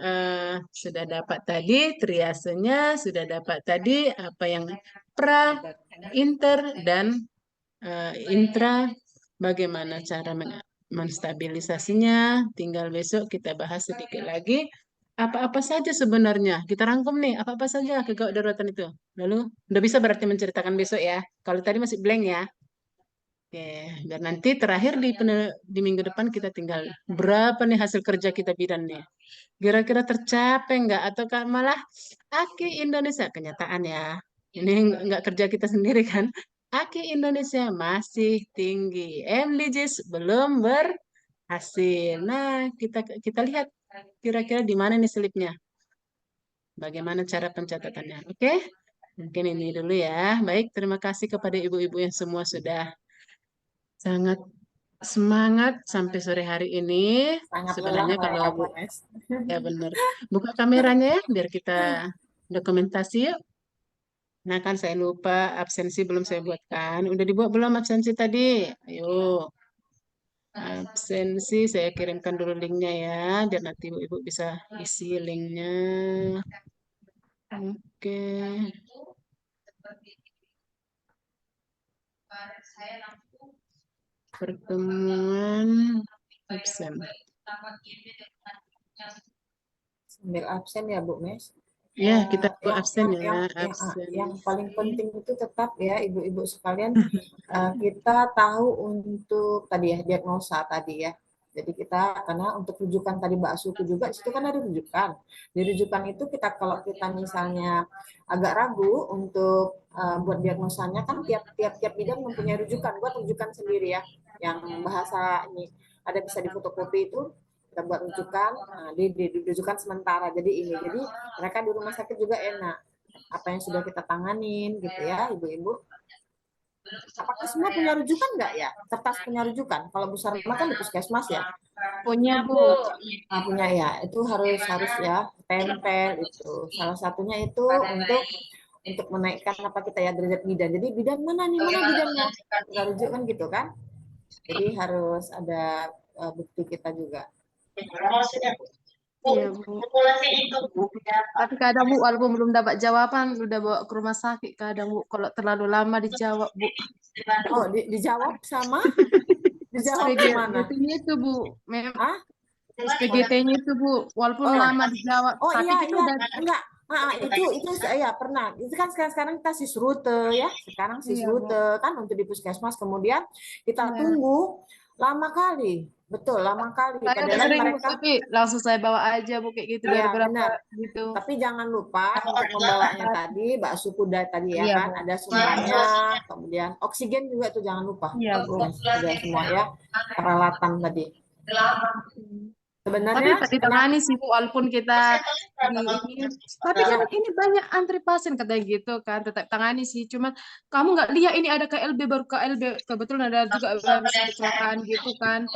sudah dapat tadi, triasenya sudah dapat tadi, apa yang pra, inter, dan intra, bagaimana cara menstabilisasinya. Tinggal besok kita bahas sedikit lagi. Apa-apa saja sebenarnya, kita rangkum nih, apa-apa saja kegawat daruratan itu. Lalu, udah bisa berarti menceritakan besok ya. Kalau tadi masih blank ya. Oke, dan nanti terakhir di minggu depan kita tinggal berapa nih hasil kerja kita bidan nih. Kira-kira tercapai nggak? Atau malah AKI Indonesia, kenyataan ya. Ini nggak kerja kita sendiri kan. AKI Indonesia masih tinggi. MDGs belum berhasil. Nah, kita lihat kira-kira di mana nih selipnya. Bagaimana cara pencatatannya. Oke? Mungkin ini dulu ya. Baik, terima kasih kepada ibu-ibu yang semua sudah sangat semangat sampai sore hari ini. Sangat Sebenarnya lelah kalau mereka, Bu, Bu Mes. ya benar. Buka kameranya ya, biar kita dokumentasi yuk. Nah kan saya lupa absensi belum saya buatkan. Udah dibuat belum absensi tadi? Ayo. Absensi saya kirimkan dulu linknya ya, biar nanti ibu-ibu bisa isi linknya. Oke. Pertemuan absen. Sambil absen ya Bu Mes. Ya, kita buat absen ya, absen. Yang paling penting itu tetap ya ibu-ibu sekalian, kita tahu untuk tadi ya diagnosa tadi ya. Jadi kita karena untuk rujukan tadi Mbak Suku juga itu kan ada rujukan. Di rujukan itu kalau kita misalnya agak ragu untuk buat diagnosanya kan tiap bidan mempunyai rujukan, buat rujukan sendiri ya. Yang bahasa ini ada bisa difotokopi itu kita buat rujukan, di rujukan sementara. Jadi mereka di rumah sakit juga enak apa yang sudah kita tanganin gitu ya ibu-ibu. Apakah semua punya rujukan nggak ya? Kertas punya rujukan. Kalau Bu Sarma kan di puskesmas ya. Punya, Bu. Punya ya. Itu harus ya tempel itu. Salah satunya itu untuk menaikkan apa kita ya derajat bidan. Jadi bidan mana bidannya? Kita rujuk kan gitu kan. Jadi harus ada bukti kita juga. Iya, Bu. Tapi kadang Bu, walaupun belum dapat jawaban, udah bawa ke rumah sakit kadang Bu, kalau terlalu lama dijawab Bu. Oh, dijawab sama? Dijawab gimana? SPGT-nya itu Bu, Hah? SPGT-nya itu Bu, walaupun lama dijawab. Oh tapi iya, kita iya. udah Enggak. Itu saya pernah. Itu kan sekarang kita sisrute ya. Sekarang sisrute kan untuk di puskesmas. Kemudian kita tunggu lama kali. Betul, lama kali. saya Padahal sering, mereka tapi langsung saya bawa aja Bu kayak gitu dari ya, berapa benar. gitu. Tapi jangan lupa untuk membawanya tadi, bakso kuda tadi ya Iya, kan, Bu. ada semuanya. Kemudian oksigen juga tuh jangan lupa. Iya, Bu. Ada semua ya peralatan tadi. Tapi Sebenarnya tak ditangani sih Bu, walaupun kita ini. Tapi kan ini banyak antri pasien katanya gitu kan, tetap tangani sih. Cuman kamu nggak lihat ini ada KLB baru KLB, kebetulan ada juga habis kecelakaan gitu kan,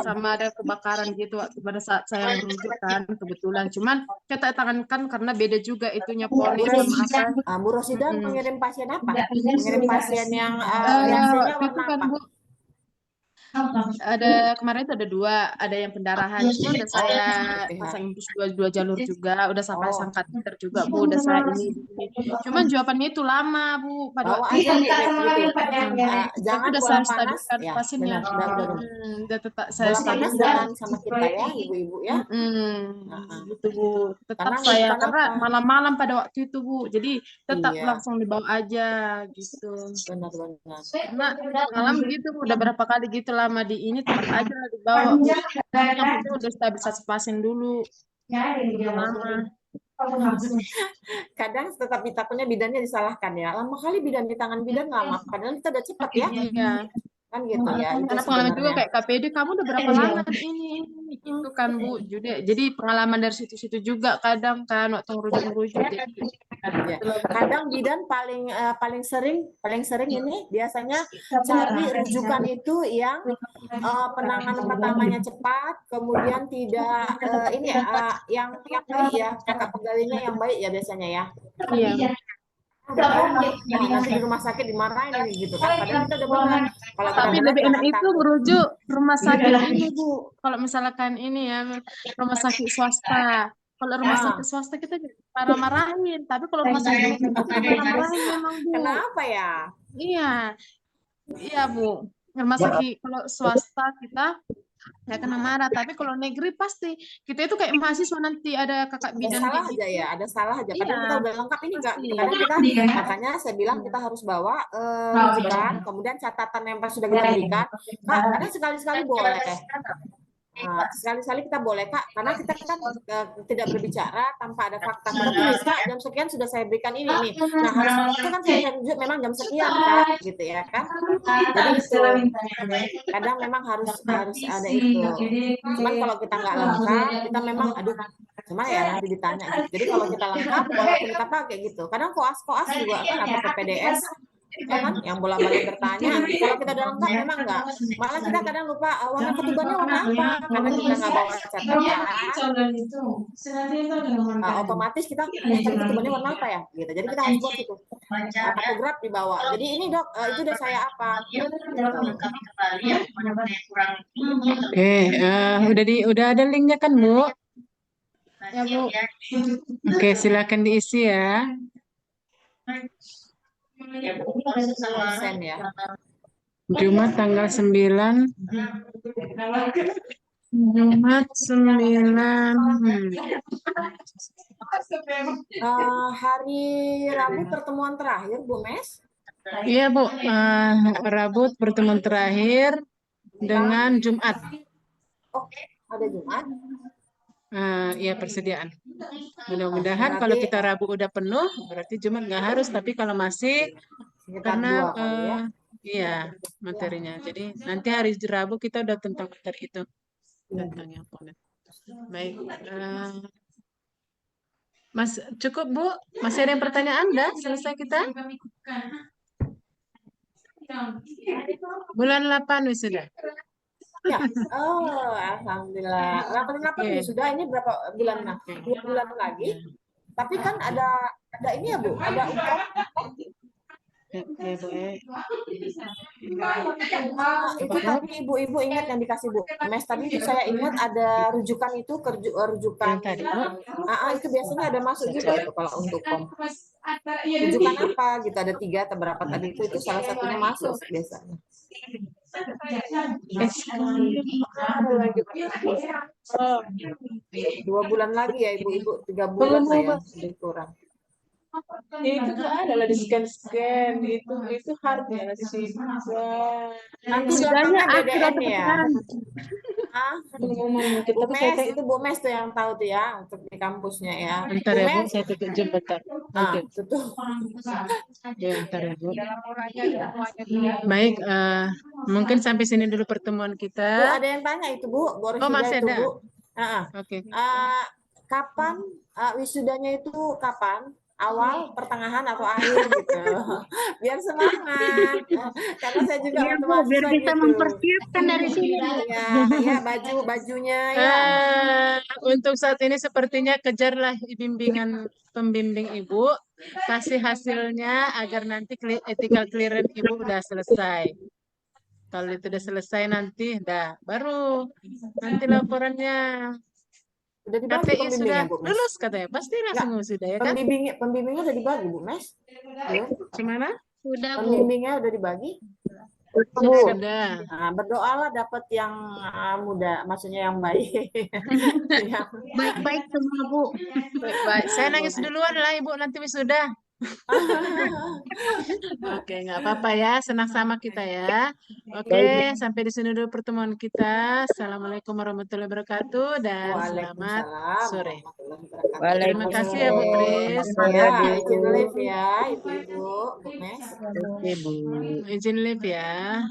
sama ada kebakaran gitu waktu pada saat saya merujuk kan kebetulan. Cuman kita tangankan karena beda juga itunya polis sama apa. Bu Rosida Mm-mm. mengirim pasien apa? Mengirim pasien yang reaksinya Waktu itu warna kan apa? Bu, ada kemarin itu ada 2, ada yang pendarahan, cuma udah saya pasang infus dua jalur juga, udah sampai pasang kateter juga Bu, udah saya ini. Cuman jawabannya itu lama Bu pada Bawa waktu aja itu. gitu. Tapi Jangan udah bola saya panas, stabilkan ya pasiennya. benar, benar. Udah tetap saya Bola panas stabilkan. jangan sama kita ya, ibu-ibu ya. Gitu Bu. Tetap Karena saya bukan karena apa? malam-malam pada waktu itu Bu, jadi tetap Iya. langsung dibawa aja gitu. Benar-benar. Karena pengalaman gitu Bu, udah berapa kali gitu lama di ini tetap aja dibawa Bu. Yang penting udah stabilisasi pasien dulu. Lama. Kadang tetap takutnya bidannya disalahkan ya. Lama kali bidan di tangan bidan lama, padahal kita udah cepat ya. Iya. Kan gitu ya. Itu Karena pengalaman juga sebenarnya. kayak KPD, kamu udah berapa lama di ini gitu kan Bu. Jadi pengalaman dari situ-situ juga kadang kan waktu ngerujuk-ngerujuk. Jadi Ya. Kadang bidan paling sering ini biasanya cari rujukan itu yang penanganan pertamanya cepat, kemudian tidak yang baik ya, kakak pegawainya yang baik ya biasanya ya. iya. Nanti di rumah sakit dimarahin ini gitu kan. Padahal kita udah benar. Kalau kita Tapi benar lebih enak jangan itu takut. merujuk rumah sakit ini Bu. Kalau misalkan ini ya rumah sakit swasta. Kalau rumah sakit swasta kita marah-marahin. Tapi kalau rumah sakit umum kita marah-marahin memang Bu. Kenapa ya? Iya, iya Bu. Rumah sakit kalau swasta kita nggak kena marah. Tapi kalau negeri pasti kita itu kayak mahasiswa nanti ada kakak Ada bidan salah kayak aja ya, ada salah aja. Padahal Iya, kita udah lengkap ini enggak. pasti. Kadang kita makanya saya bilang kita harus bawa rujukan, kemudian catatan yang pas sudah kita berikan. Kak, kadang sekali-sekali boleh. Nah, sekali-sekali kita boleh Kak, karena kita kan tidak berbicara tanpa ada fakta. Kita tulis Kak, jam sekian sudah saya berikan ini nih. Nah harus itu kan saya rujuk memang jam sekian Kak, gitu ya kan. Jadi itu kadang memang harus ada itu. Cuman kalau kita nggak lengkap, kita memang cuma ya nanti ditanya. Jadi kalau kita lengkap, walaupun kita pakai gitu. Kadang koas juga kan atau PPDS ya kan yang bolak-balik bertanya. Kalau kita udah lengkap memang enggak, malah kita kadang lupa warna ketubannya warna apa karena kita nggak bawa catatan. Otomatis kita ketubannya warna apa ya gitu, jadi kita harus buat itu fotograf di bawah. Jadi ini Dok, itu udah saya apa gitu. Oke, udah ada linknya kan Bu? Ya Bu. Oke, silakan diisi ya. Konsen ya. Jumat tanggal 9. Jumat 9. Hari Rabu pertemuan terakhir Bu Mes. Iya Bu, Rabu pertemuan terakhir dengan Jumat. Oke, ada Jumat. Ya persediaan. Mudah-mudahan kalau kita Rabu udah penuh, berarti Jumat nggak harus. Tapi kalau masih, karena iya materinya. Jadi nanti hari Rabu kita udah tentang materi itu, tentang yang ponet. Baik, Mas cukup Bu. Masih ada yang pertanyaan? Dah selesai kita. Bulan 8 wisuda. Ya, alhamdulillah. 8 sudah. Ini berapa bulan? 2 bulan lagi. Tapi kan ada ini ya Bu, ada UKOM. Itu tadi ibu-ibu ingat yang dikasih Bu Mes tadi itu saya ingat ada rujukan itu rujukan itu biasanya ada masuk juga itu kalau untuk UKOM. Rujukan apa gitu, ada 3 atau berapa tadi itu salah satunya masuk biasanya. 2 bulan lagi ya ibu-ibu, 3 bulan lah ya, lebih kurang. Itu tuh adalah di scan itu hardnya sih. Nanti belakangnya BDN ya. Bu Mes, itu Bu Mes tuh yang tahu tuh ya untuk di kampusnya ya. Bentar ya Bu, saya tutup jam bentar. Tutup. Ya, bentar ya Bu. Baik, mungkin sampai sini dulu pertemuan kita. Bu, ada yang tanya itu Bu, masih ada. Bu. Oke. Kapan wisudanya itu kapan? Awal, pertengahan, atau akhir gitu. Biar semangat. Karena saya juga Iya waktu Bu, biar mahasiswa bisa gitu. mempersiapkan dari sini. Ya bajunya ya. Untuk saat ini sepertinya kejarlah pembimbing Ibu, kasih hasilnya agar nanti ethical clearance Ibu udah selesai. Kalau itu udah selesai nanti, baru nanti laporannya. Udah dibagi KTI sudah pembimbingnya, Bu Mes? lulus katanya, pasti langsung sudah ya kan? Pembimbingnya udah dibagi, Bu Mes? Belum? Gimana? Sudah, Bu. Pembimbingnya udah dibagi? Sudah. Nah, berdoalah dapat yang muda, maksudnya yang baik. Baik-baik semua Bu. Baik-baik. Saya nangis duluan lah Ibu nanti wisuda. Oke, nggak apa-apa ya, senang sama kita ya. Oke, sampai di sini dulu pertemuan kita. Assalamualaikum warahmatullahi wabarakatuh dan selamat Waalaikumsalam sore. warahmatullahi wabarakatuh. Terima kasih ya Bu Kris. Ya, izin live ya, Ibu-ibu, Bu Mes. Izin live ya.